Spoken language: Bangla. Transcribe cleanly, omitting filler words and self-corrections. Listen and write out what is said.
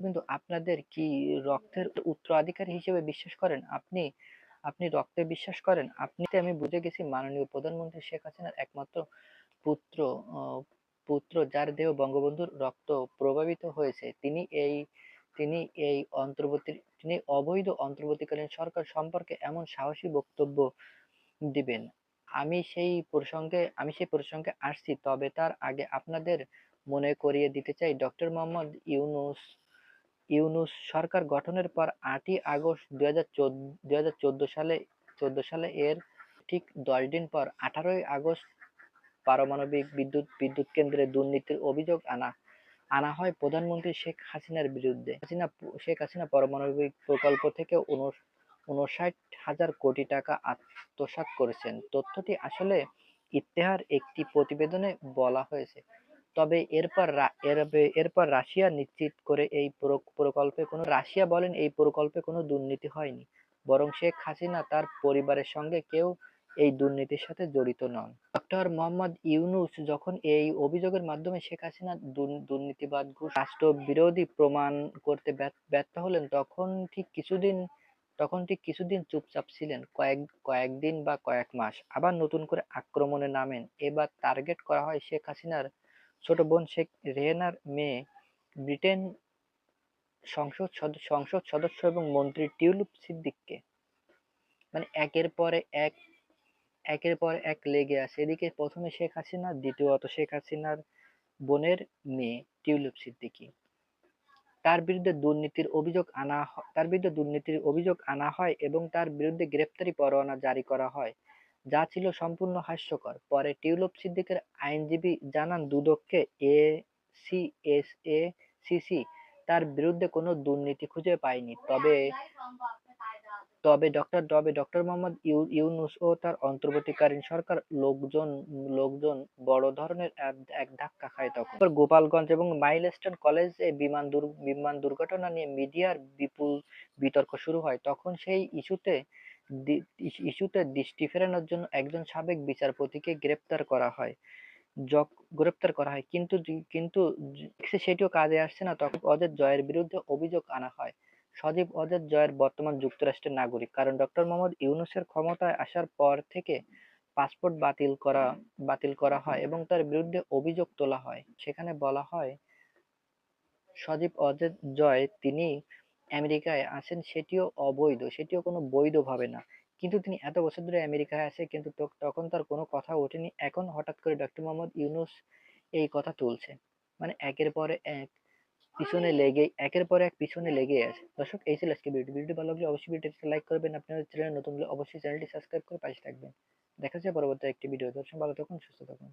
কিন্তু আপনাদের কি রক্তের উত্তরাধিকারী হিসেবে বিশ্বাস করেন? আপনি আপনি রক্তে বিশ্বাস করেন? আমি বুঝে গেছি মাননীয় প্রধানমন্ত্রী শেখ হাসিনার একমাত্র পুত্র, আহ, যার দেহ বঙ্গবন্ধুর রক্ত প্রভাবিত হয়েছে, তিনি এই তিনি অবৈধ অন্তর্বর্তীকালীন সরকার সম্পর্কে এমন সাহসী বক্তব্য দিবেন। আমি সেই প্রসঙ্গে আসছি, তবে তার আগে আপনাদের মনে করিয়ে দিতে চাই, ডক্টর মোহাম্মদ ইউনূস সরকার গঠনের পর ৮ই আগস্ট ২০১৪ সালে এর ঠিক ১০ দিন পর ১৮ই আগস্ট পারমাণবিক বিদ্যুৎ কেন্দ্রে দুর্নীতির অভিযোগ আনা আনা হয় প্রধানমন্ত্রী শেখ হাসিনার বিরুদ্ধে। শেখ হাসিনা পারমাণবিক প্রকল্প থেকে ৫৯,০০০ কোটি টাকা আত্মসাৎ করেছেন। তথ্যটি আসলে ইত্তেহার একটি প্রতিবেদনে বলা হয়েছে। তবে এরপর রাশিয়া নিশ্চিত করে রাশিয়া বলেন এই প্রকল্পে কোনো দুর্নীতি হয়নি, বরং শেখ হাসিনা তার পরিবারের সঙ্গে কেউ এই দুর্নীতির সাথে জড়িত নন। ডক্টর মোহাম্মদ ইউনূস যখন এই অভিযোগের মাধ্যমে শেখ হাসিনা দুর্নীতিবাদ রাষ্ট্রবিরোধী প্রমাণ করতে ব্যর্থ হলেন, তখন ঠিক কিছুদিন চুপচাপ ছিলেন। কয়েকদিন বা কয়েক মাস। আবার নতুন করে আক্রমণে নামেন। এবার টার্গেট করা হয় শেখ হাসিনার ছোট বোন শেখ রেহেনার মেয়ে, ব্রিটেন সংসদ সদস্য এবং মন্ত্রী টিউলিপ সিদ্দিককে। মানে একের পর এক লেগে আছে। এদিকে প্রথমে শেখ হাসিনা, দ্বিতীয়ত শেখ হাসিনার বোনের মেয়ে টিউলিপ সিদ্দিকী। তার বিরুদ্ধে দুর্নীতির অভিযোগ আনা হয় এবং তার বিরুদ্ধে গ্রেপ্তারি পরোয়ানা জারি করা হয়, যা ছিল সম্পূর্ণ হাস্যকর। পরে টিউলিপ সিদ্দিকের আইনজীবী জানান, দুদককে এসিসি তার বিরুদ্ধে কোনো দুর্নীতি খুঁজে পায়নি। তবে ডক্টর মোহাম্মদ ইউনূস ও তার অন্তর্বর্তীকালীন সরকার লোকজন বড় ধরনের এক ধাক্কা খায় তখন। গোপালগঞ্জ এবং মাইলস্টোন কলেজে বিমান দুর্ঘটনা নিয়ে মিডিয়ার বিপুল বিতর্ক শুরু হয়। তখন সেই ইস্যুতে দৃষ্টি ফেরানোর জন্য একজন সাবেক বিচারপতিকে গ্রেপ্তার করা হয়, কিন্তু সেটিও কাজে আসছে না। তখন অজিত জয়ের বিরুদ্ধে অভিযোগ আনা হয়। অজিত জয়ের বর্তমান যুক্তরাষ্ট্রের নাগরিক। কারণ ডক্টর মোহাম্মদ ইউনূসের ক্ষমতায় আসার পর থেকে পাসপোর্ট বাতিল করা হয় এবং তার বিরুদ্ধে অভিযোগ তোলা হয়। সেখানে বলা হয়, অজিত জয় তিনি আমেরিকায় আছেন, সেটিও কোনো বৈধভাবে না। কিন্তু তিনি এত বছর ধরে আমেরিকায় আছে, কিন্তু তখন তার কোনো কথা ওঠেনি। এখন হঠাৎ করে ডক্টর মোহাম্মদ ইউনূস এই কথা তুলছে। মানে একের পর এক পিছনে লেগেই আছে। দর্শক, এই ছিল আজকে ভিডিওটি ভালো লাগলে অবশ্যই ভিডিওটি লাইক করবেন। আপনাদের চ্যানেলে নতুন হলে অবশ্যই চ্যানেলটি সাবস্ক্রাইব করে পাশে থাকবেন। দেখা হচ্ছে পরবর্তী একটি ভিডিও। দর্শক, ভালো থাকুন, সুস্থ থাকুন।